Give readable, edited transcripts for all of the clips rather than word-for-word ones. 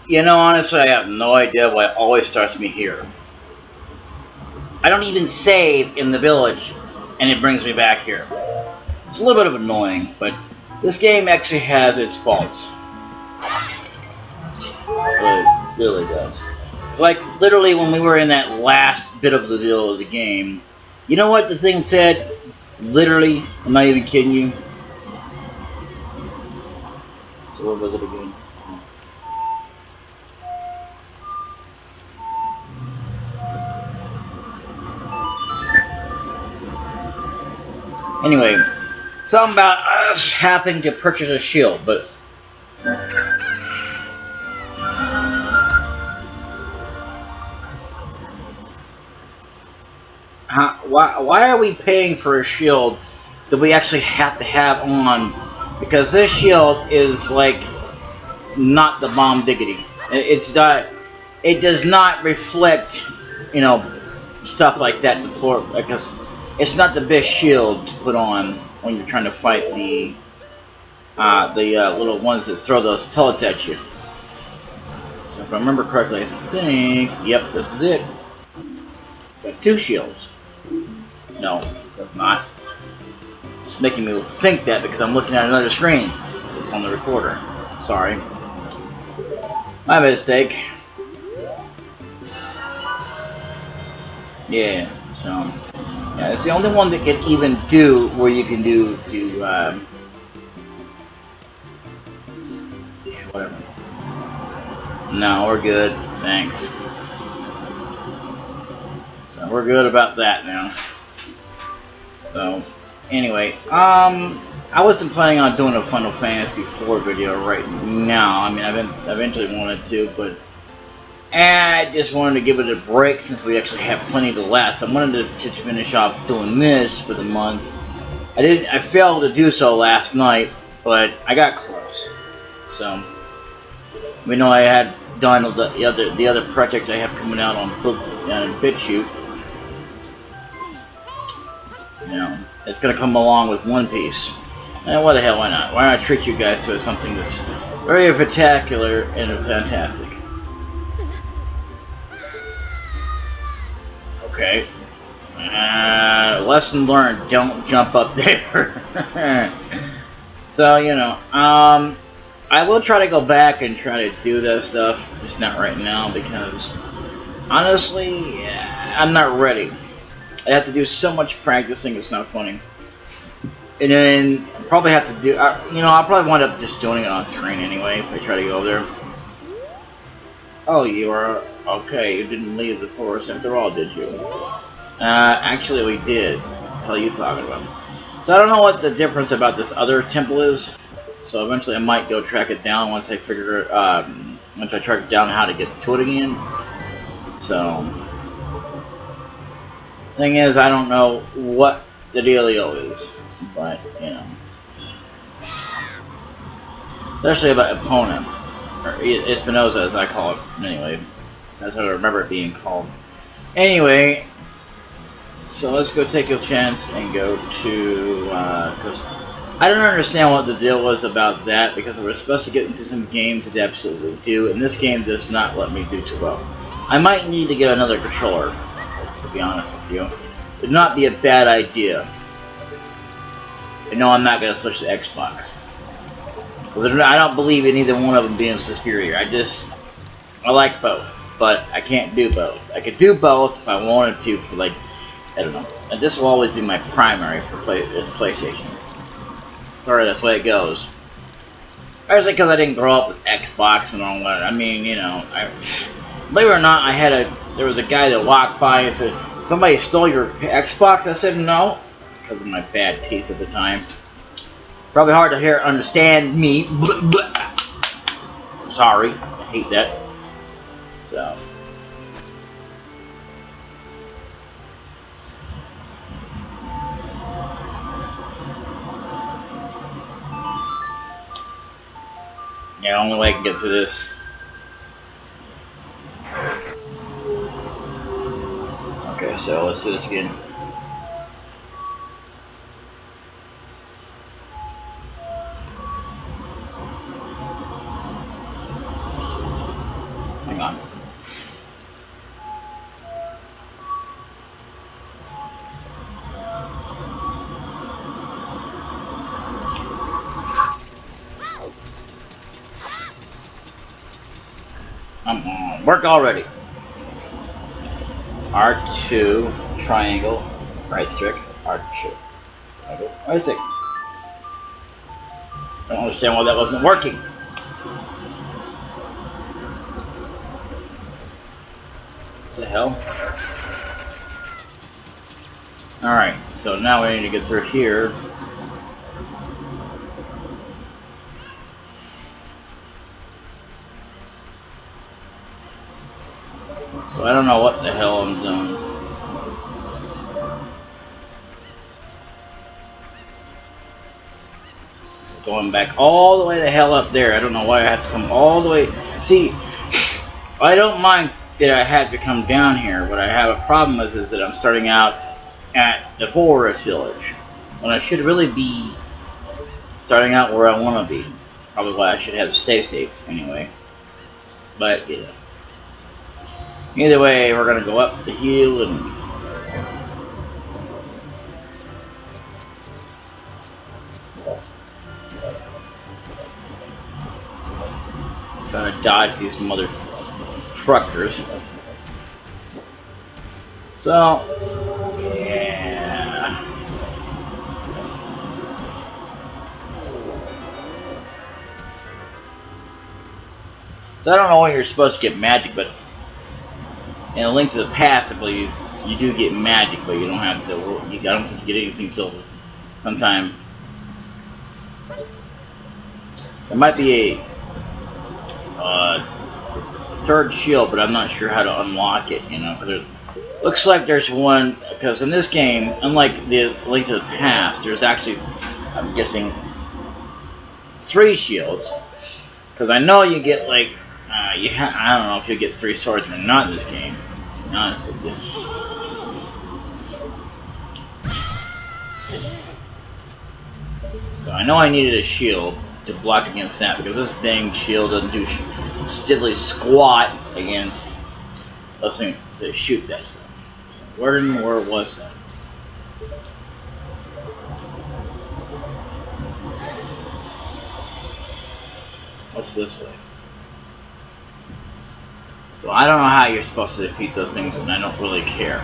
You know, honestly, I have no idea why it always starts me here. I don't even save in the village, and it brings me back here. It's a little bit of annoying, but this game actually has its faults. It really does. It's like literally when we were in that last bit of the deal of the game. You know what the thing said? Literally, I'm not even kidding you. So what was it again? Anyway, something about us having to purchase a shield, but why are we paying for a shield that we actually have to have on? Because this shield is like not the bomb diggity. It's not. It does not reflect, you know, stuff like that. Because it's not the best shield to put on when you're trying to fight the little ones that throw those pellets at you. So if I remember correctly, I think, yep, this is it. Got two shields. No, it does not. It's making me think that because I'm looking at another screen. It's on the recorder. Sorry. My mistake. Yeah, so yeah, it's the only one that can even do where you can whatever. No, we're good. Thanks. So we're good about that now. So anyway, I wasn't planning on doing a Final Fantasy IV video right now. I mean, I eventually wanted to, but I just wanted to give it a break since we actually have plenty to last. I wanted to finish off doing this for the month. I failed to do so last night, but I got close. So we know I had done the other project I have coming out on BitChute. You know, it's gonna come along with One Piece. And what the hell, why not? Why not treat you guys to something that's very spectacular and fantastic? Okay. Lesson learned, don't jump up there. So, you know, I will try to go back and try to do that stuff, just not right now, because honestly, I'm not ready. I have to do so much practicing, it's not funny. And then I'll probably have to do, you know, I'll probably wind up just doing it on screen anyway if I try to go there. Oh, you are, okay, you didn't leave the forest after all, did you? Actually we did. What the hell are you talking about? So I don't know what the difference about this other temple is. So eventually I might go track it down once I figure, once I track down how to get to it again. So, thing is, I don't know what the dealio is, but, you know. Especially about opponent, or Espinosa as I call it, anyway. That's how I remember it being called. Anyway, so let's go take a chance and go to, because I don't understand what the deal was about that, because we're supposed to get into some games that absolutely do, and this game does not let me do too well. I might need to get another controller, to be honest with you. It would not be a bad idea. And no, I'm not going to switch to Xbox. I don't believe in either one of them being superior. I like both, but I can't do both. I could do both if I wanted to, for like, I don't know. And this will always be my primary for PlayStation. Sorry, that's the way it goes. Especially because I didn't grow up with Xbox and all that. I mean, you know, believe it or not, there was a guy that walked by and said, "Somebody stole your Xbox?" I said, "No," because of my bad teeth at the time. Probably hard to understand me. Sorry, I hate that. So. Yeah, only way I can get through this. Okay, so let's do this again. Come on, work already. R2, triangle, right stick, R2, triangle, right stick. I don't understand why that wasn't working. What the hell? Alright, so now we need to get through here. So I don't know what the hell I'm doing. So going back all the way the hell up there. I don't know why I have to come all the way. See, I don't mind that I had to come down here. What I have a problem with is that I'm starting out at the forest village when I should really be starting out where I want to be. Probably why I should have save states anyway. But yeah. Either way, we're gonna go up the hill and try to dodge these mother truckers. So, yeah. So I don't know when you're supposed to get magic, but in A Link to the Past, I believe you do get magic, but you don't have to. I don't think you get anything till sometime. There might be a third shield, but I'm not sure how to unlock it. You know, because looks like there's one. Because in this game, unlike the Link to the Past, there's actually, I'm guessing, 3 shields. Because I know you get like. I don't know if you get 3 swords or not in this game, to be honest with you. So I know I needed a shield to block against that, because this dang shield doesn't do diddly squat against us to shoot that stuff. Where was that? What's this way? Well, I don't know how you're supposed to defeat those things, and I don't really care.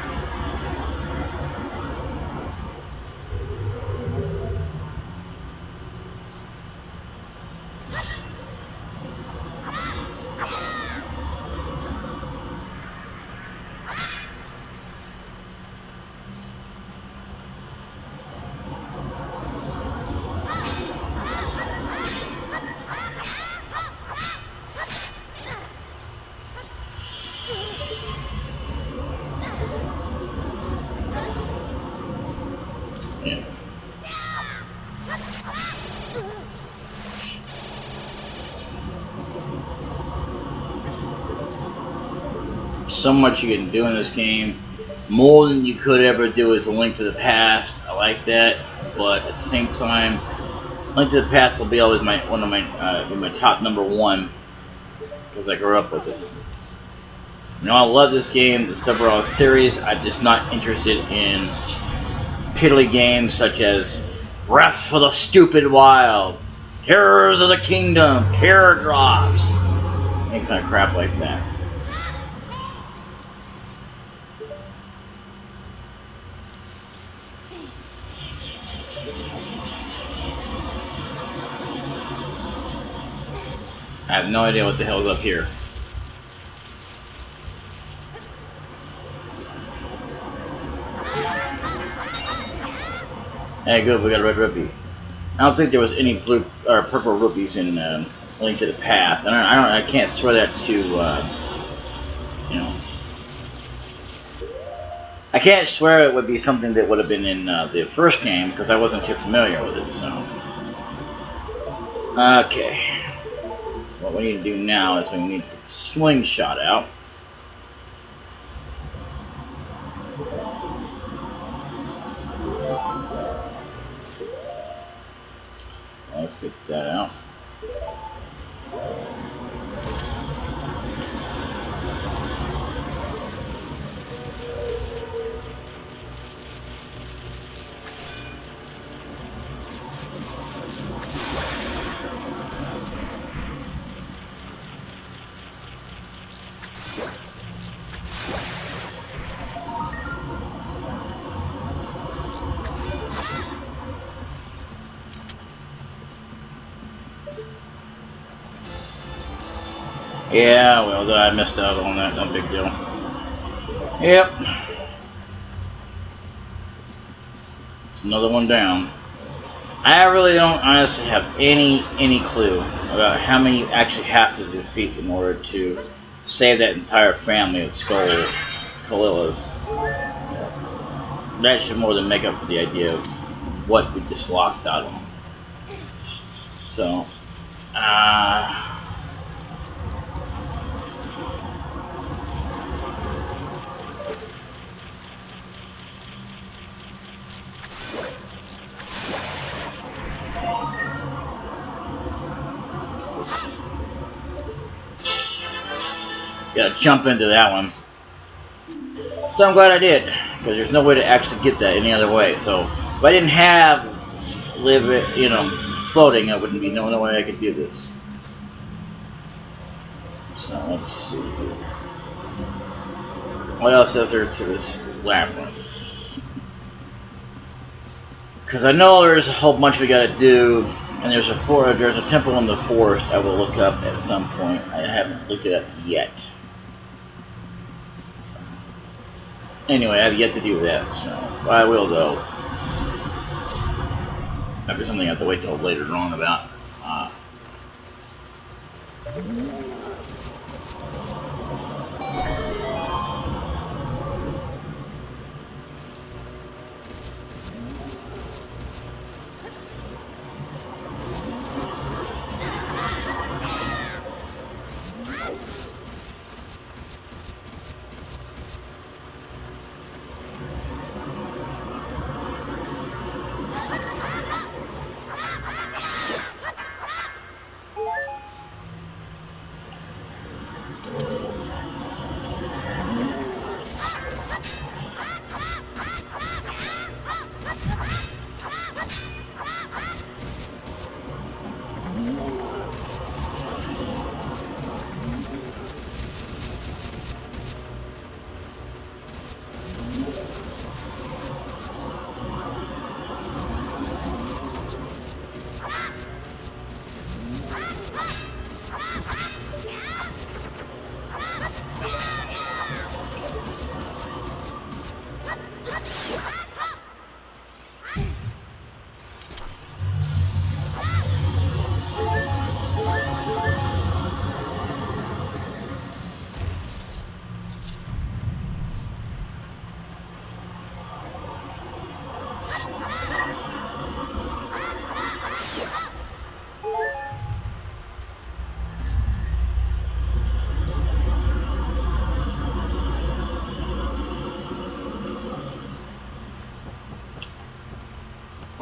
Yeah. So much you can do in this game, more than you could ever do with A Link to the Past. I like that, but at the same time, Link to the Past will be always my top #1 because I grew up with it. You know, I love this game, the Silver series. I'm just not interested in piddly games such as Breath of the Stupid Wild, Terrors of the Kingdom, Teardrops, any kind of crap like that. I have no idea what the hell is up here. Hey, good, we got a red rupee. I don't think there was any blue or purple rupees in Link to the Past. I can't swear that to, you know. I can't swear it would be something that would have been in the first game because I wasn't too familiar with it. So, okay. So what we need to do now is we need to get the slingshot out. So let's get that out. Yeah, well, I missed out on that. No big deal. Yep. It's another one down. I really don't honestly have any clue about how many you actually have to defeat in order to save that entire family of Kalillas. That should more than make up for the idea of what we just lost out on. So, gotta jump into that one. So I'm glad I did, because there's no way to actually get that any other way. So if I didn't have floating, I wouldn't be no way I could do this. So let's see. What else is there to this labyrinth? Because I know there's a whole bunch we gotta do, and there's a temple in the forest I will look up at some point. I haven't looked it up yet. Anyway, I have yet to do that, so I will though. That'd be something I have to wait till later on about.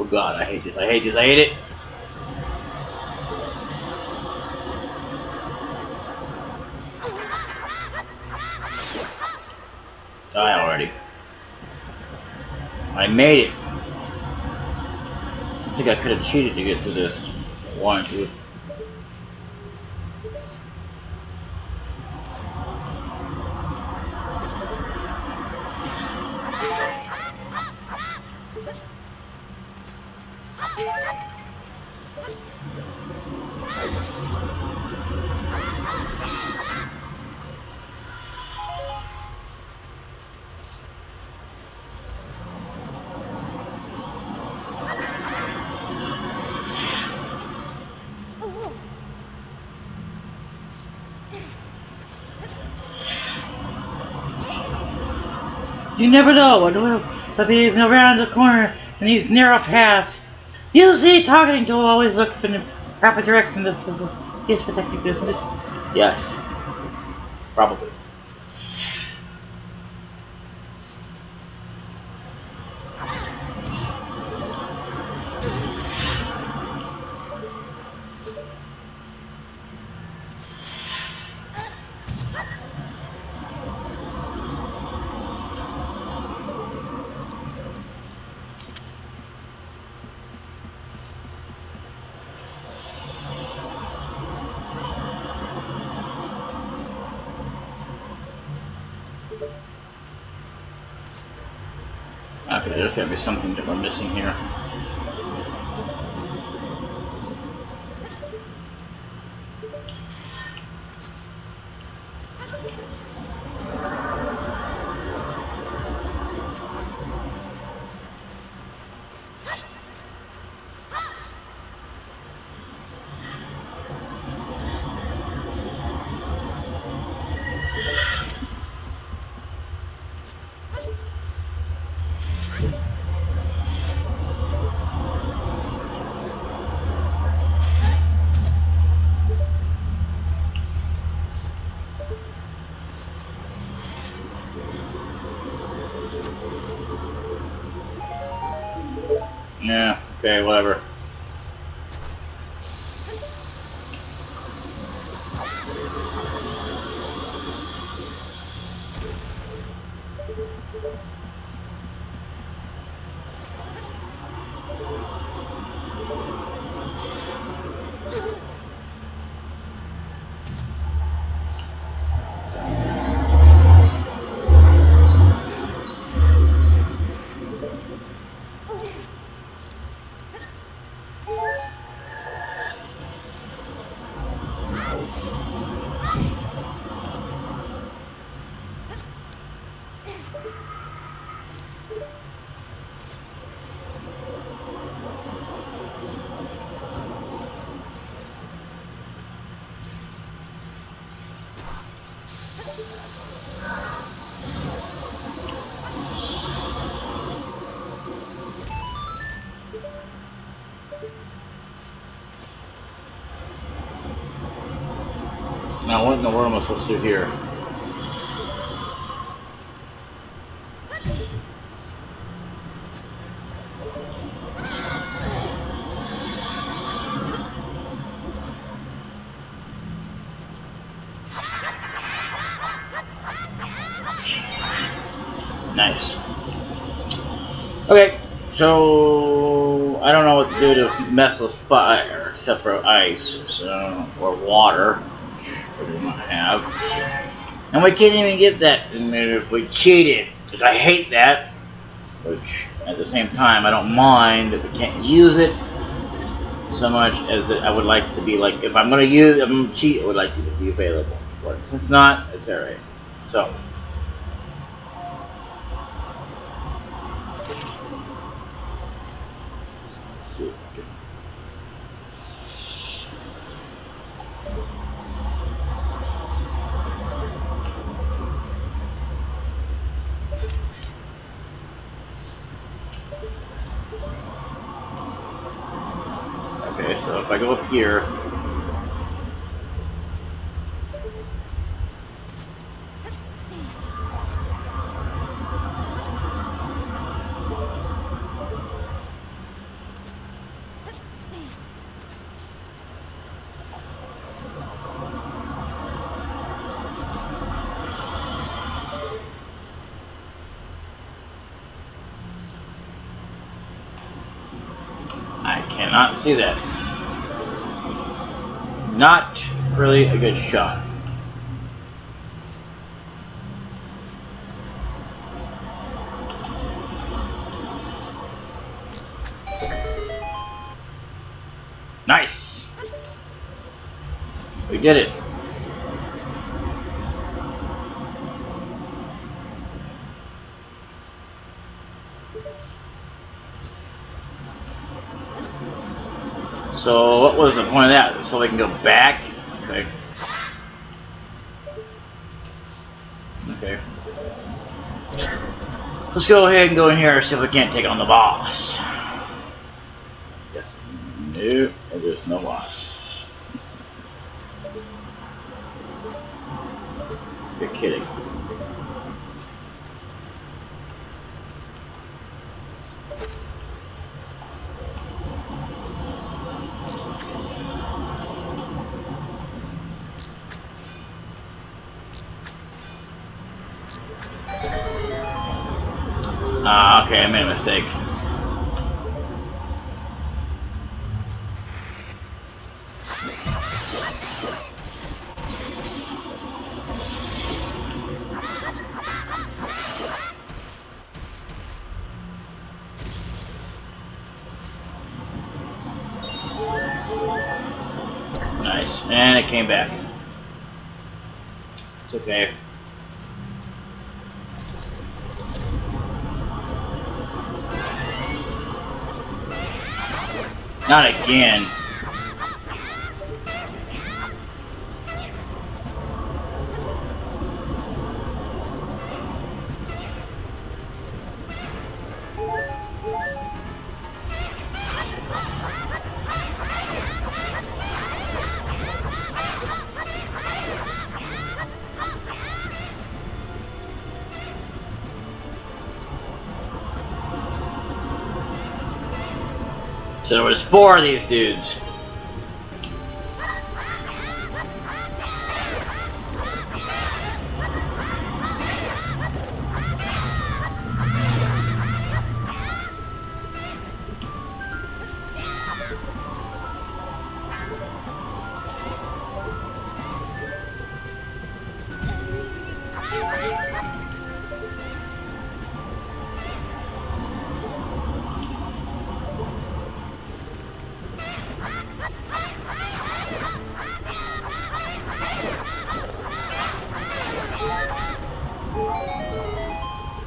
Oh god, I hate this, I hate this, I hate it! Die already. I made it! I think I could have cheated to get to this. I wanted to. You never know what will be around the corner in these narrow paths. Usually talking to always look in the proper direction. This is a useful technique, isn't it? Yes. Probably. Okay, there's gotta be something that we're missing here. Yeah, okay, whatever. Now, what in the world am I supposed to do here? Nice. Okay, so I don't know what to do to mess with fire except for ice, so or water, which we might have. And we can't even get that if we cheated, because I hate that. Which, at the same time, I don't mind that we can't use it so much as that I would like to be like, if I'm gonna cheat, I would like to be available. But since not, it's alright. So. Let's see. Okay, so if I go up here, I cannot see that. Not really a good shot. Nice! We did it. So what was the point of that? So we can go back? Okay. Okay. Let's go ahead and go in here and see if we can't take on the boss. Yes. No, there's no boss. You're kidding. Okay, I made a mistake. Nice, and it came back. It's okay. Not again. So there was 4 of these dudes.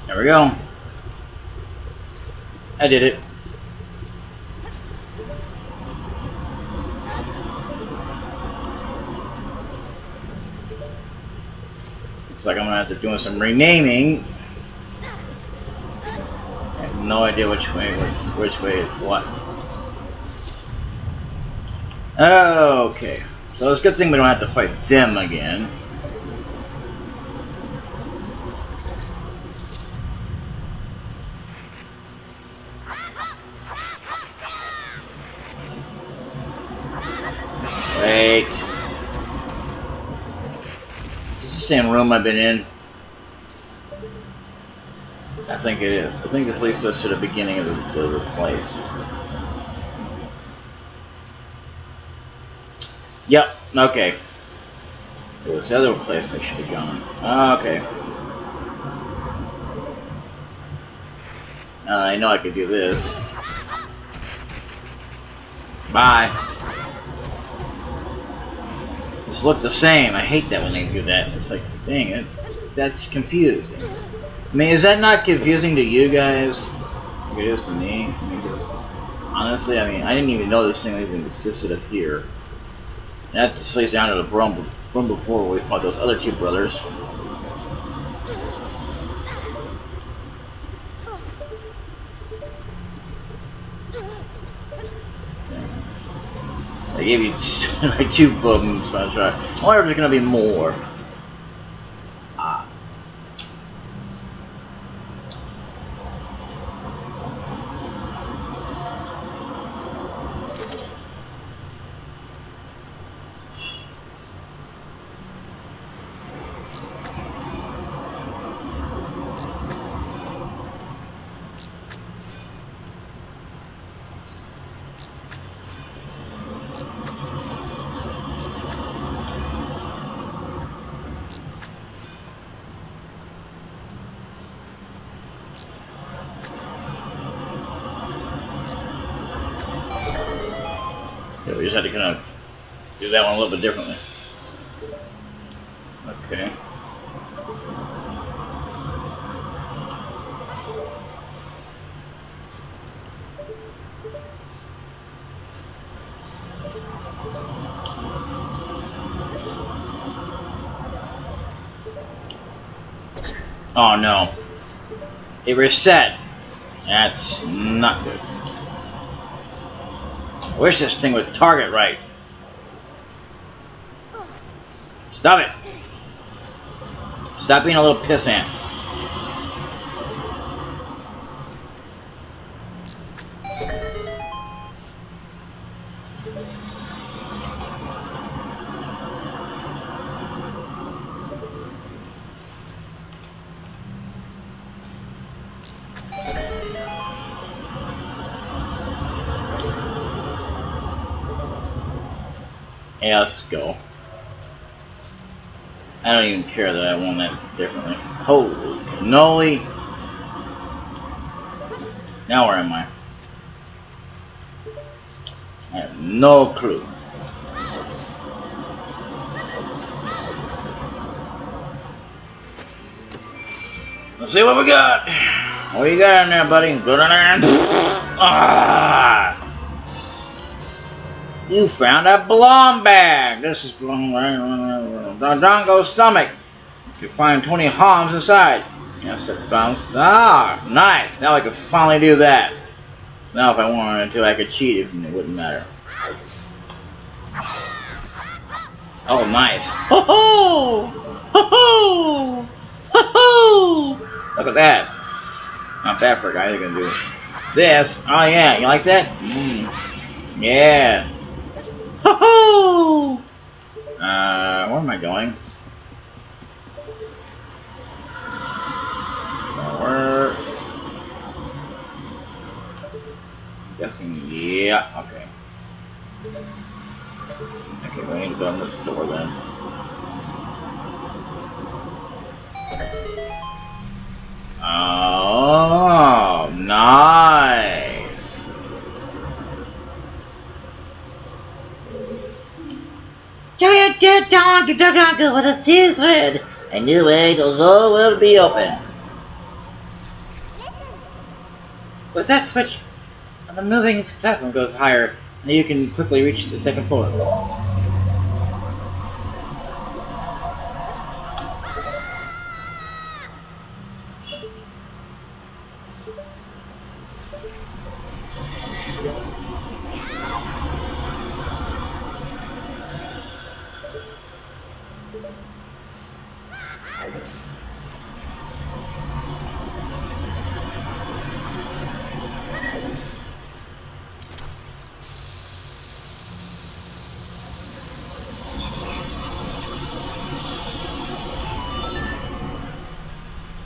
There we go. I did it. Looks like I'm gonna have to do some renaming. I have no idea which way is what. Okay. So it's a good thing we don't have to fight them again. Wait. Is this the same room I've been in? I think it is. I think this leads us to the beginning of the place. Yep, okay. It was the other place I should have gone. Okay. I know I could do this. Bye. Just look the same. I hate that when they do that. It's like, dang it. That's confusing. I mean, is that not confusing to you guys? Like it is to me? I mean, honestly, I mean, I didn't even know this thing even existed up here. That just lays down to the room before we fought those other 2 brothers. I gave you like 2 booms, so I was right. I wonder if there's gonna be more. Ah. Yeah, we just had to kind of do that one a little bit differently. Okay. Oh no. It reset. That's not good. I wish this thing would target right. Stop it. Stop being a little pissant. Yeah, let's just go. I don't even care that I won that differently. Holy cannoli. Now where am I? I have no clue. Let's see what we got. What you got in there, buddy? Go down there and... Ah! You found a blom bag. This is Dongo's stomach. You find 20 homs inside. Yes, it bounced. Ah, nice. Now I can finally do that. So now if I wanted to, I could cheat it and it wouldn't matter. Oh, nice. Ho ho! Ho ho! Ho ho! Look at that. Not bad for a guy who's gonna do this. Oh yeah, you like that? Yeah. Ho ho! Where am I going? So we're guessing, yeah, okay. Okay, we need to go in this door then. Oh, nice. Giant dead dog with a serious red. A new way to the world will be open. With that switch, the moving platform goes higher, and you can quickly reach the second floor.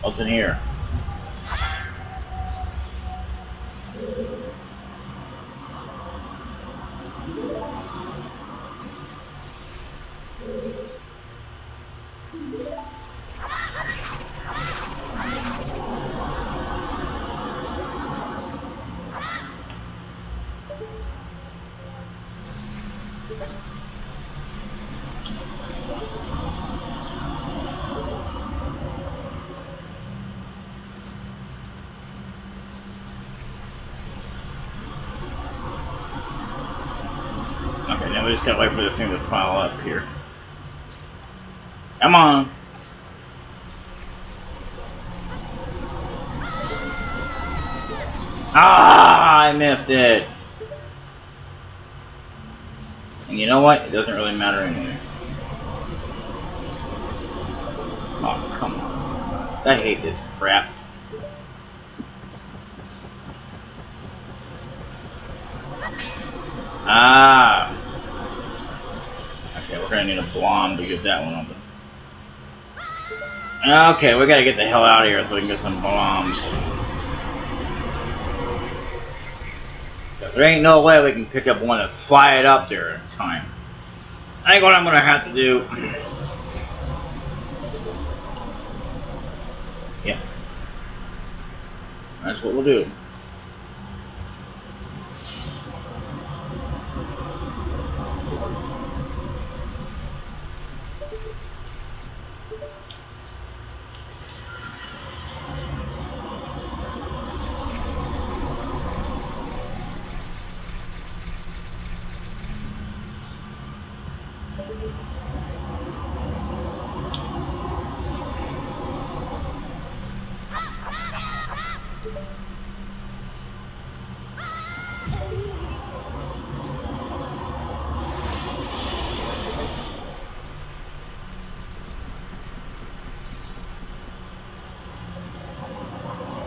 What's in here? Okay, now we just gotta wait for this thing to pile up here. Come on! Ah, I missed it! And you know what? It doesn't really matter anyway. Oh, come on. I hate this crap. Ah! Okay, we're gonna need a blom to get that one open. Okay, we gotta get the hell out of here so we can get some bombs. There ain't no way we can pick up one and fly it up there in time. I think what I'm gonna have to do... Yeah. That's what we'll do.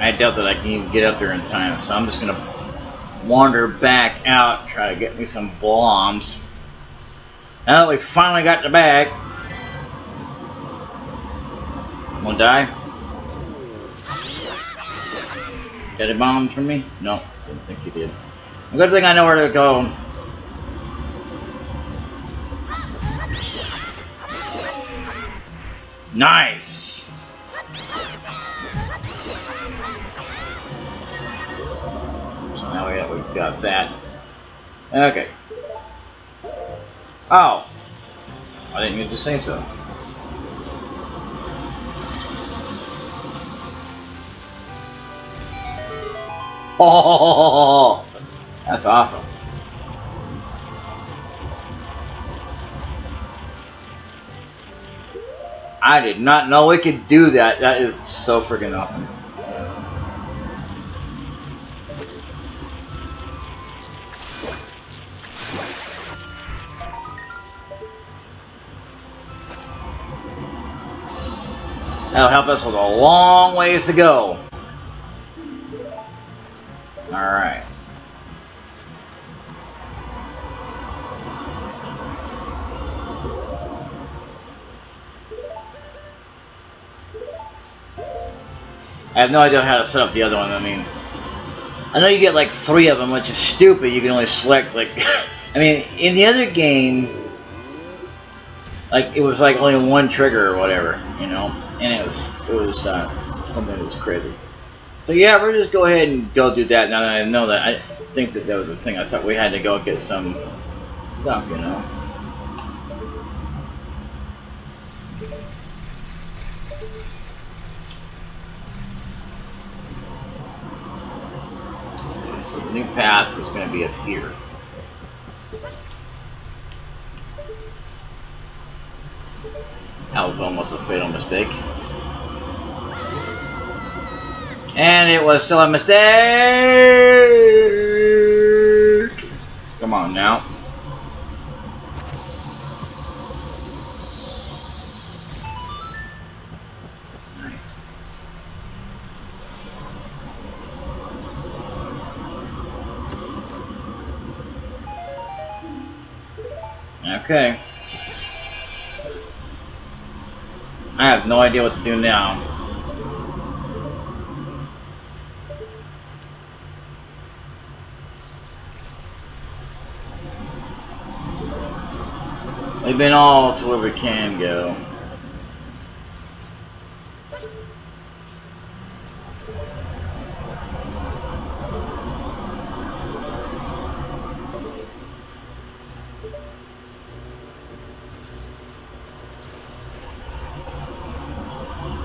I doubt that I can even get up there in time, so I'm just gonna wander back out, try to get me some bombs. Now that we finally got the bag. Wanna die? Got any bombs from me? No, I didn't think you did. A good thing I know where to go. Nice! Now we've got that. Okay. Oh! I didn't mean to say so. Oh, that's awesome. I did not know it could do that. That is so freaking awesome. That'll help us with a long ways to go. Alright. I have no idea how to set up the other one. I mean, I know you get like 3 of them, which is stupid. You can only select like, I mean, in the other game, like it was like only 1 trigger or whatever, you know, and it was something that was crazy. So yeah, we'll just go ahead and go do that. Now that I know that, I think that was the thing. I thought we had to go get some stuff, you know. Okay, so the new path is going to be up here. That was almost a fatal mistake. And it was still a mistake! Come on now. Nice. Okay. I have no idea what to do now. We've been all to where we can go.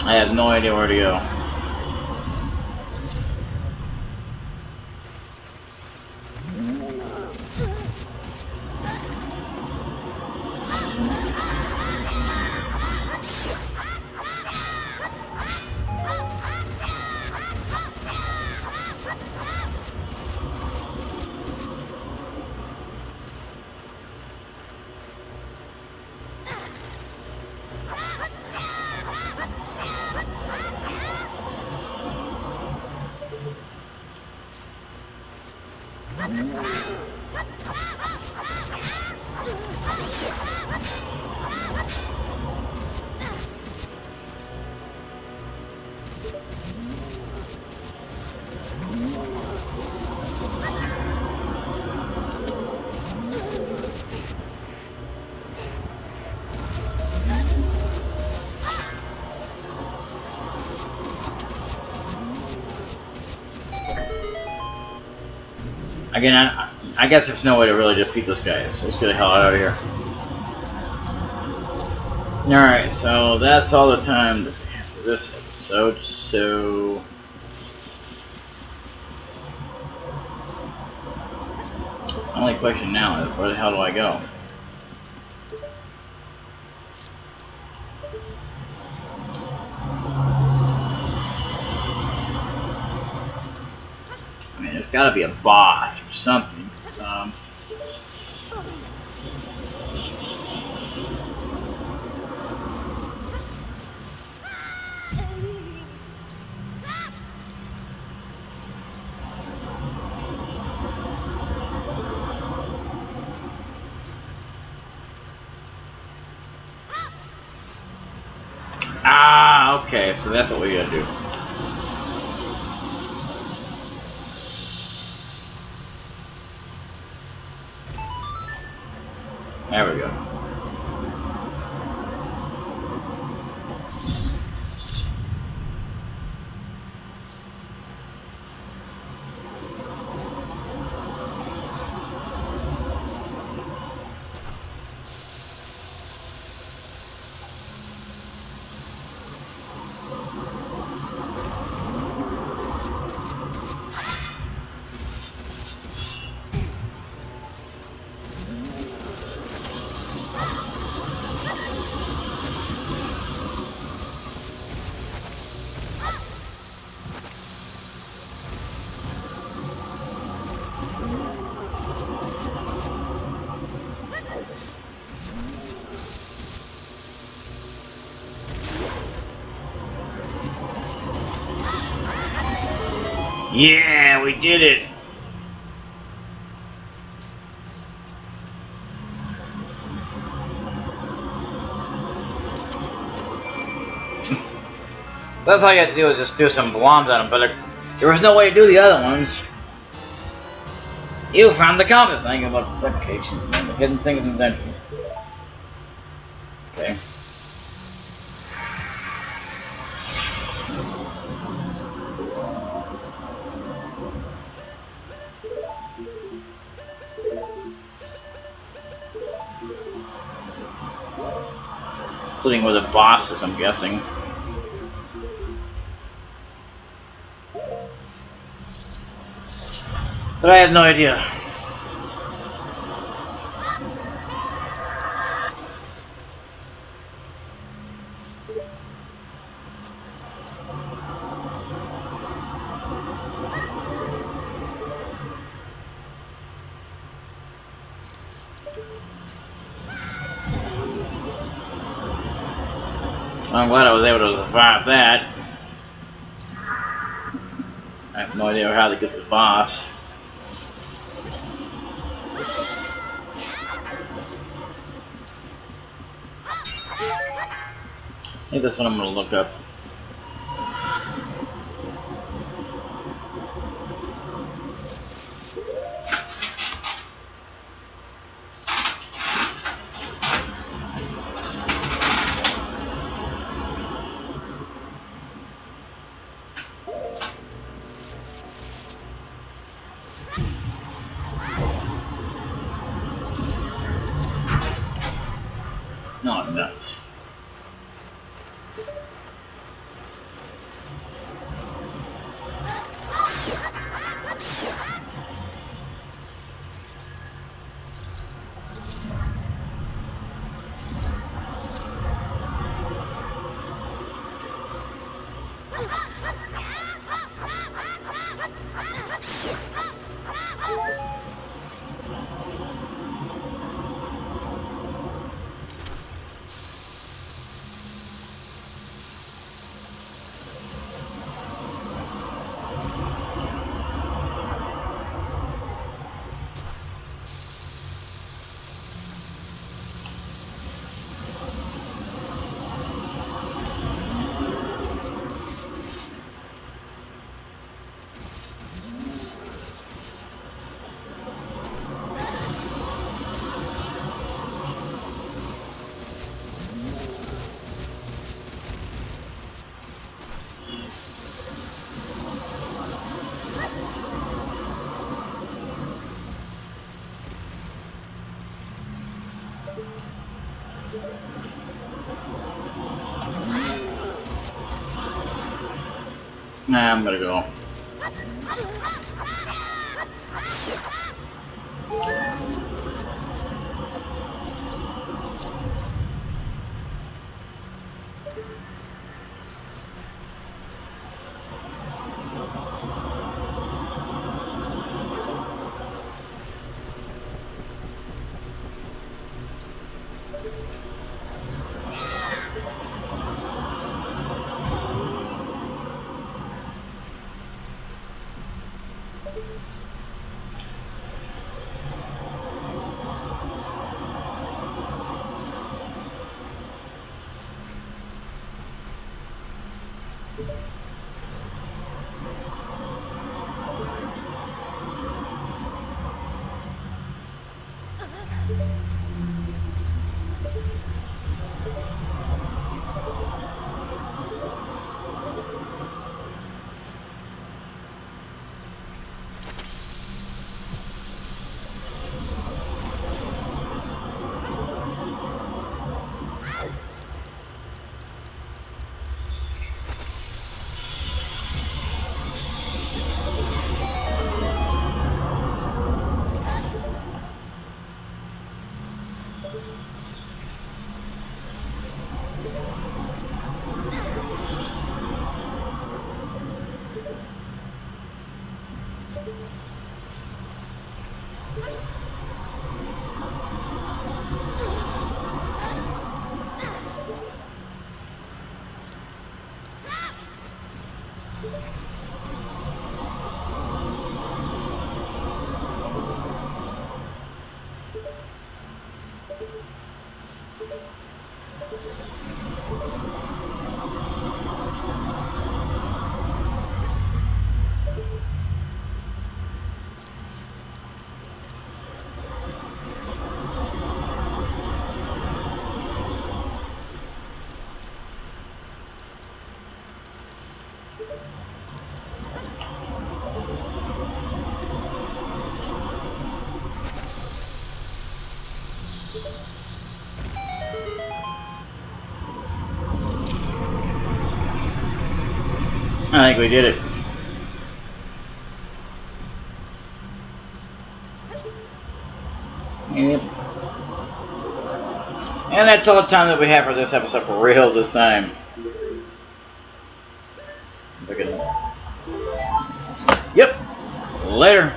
I have no idea where to go. Again, I guess there's no way to really defeat this guy, so let's get the hell out of here. Alright, so that's all the time for this episode, so... The only question now is, where the hell do I go? I mean, there's gotta be a boss or something, Ah, okay, so that's what we gotta do. There we go. Yeah, we did it! That's all you had to do was just do some bombs on them, but there was no way to do the other ones. You found the compass. Thinking about fabrication and the hidden things in the dungeon. Okay. Including where the boss is, I'm guessing. But I have no idea. I'm glad I was able to survive that. I have no idea how to get the boss. I think that's what I'm going to look up. No, I'm nuts. Nah, I'm gonna go. I think we did it. Yep. And that's all the time that we have for this episode for real this time. Look at that. Yep. Later.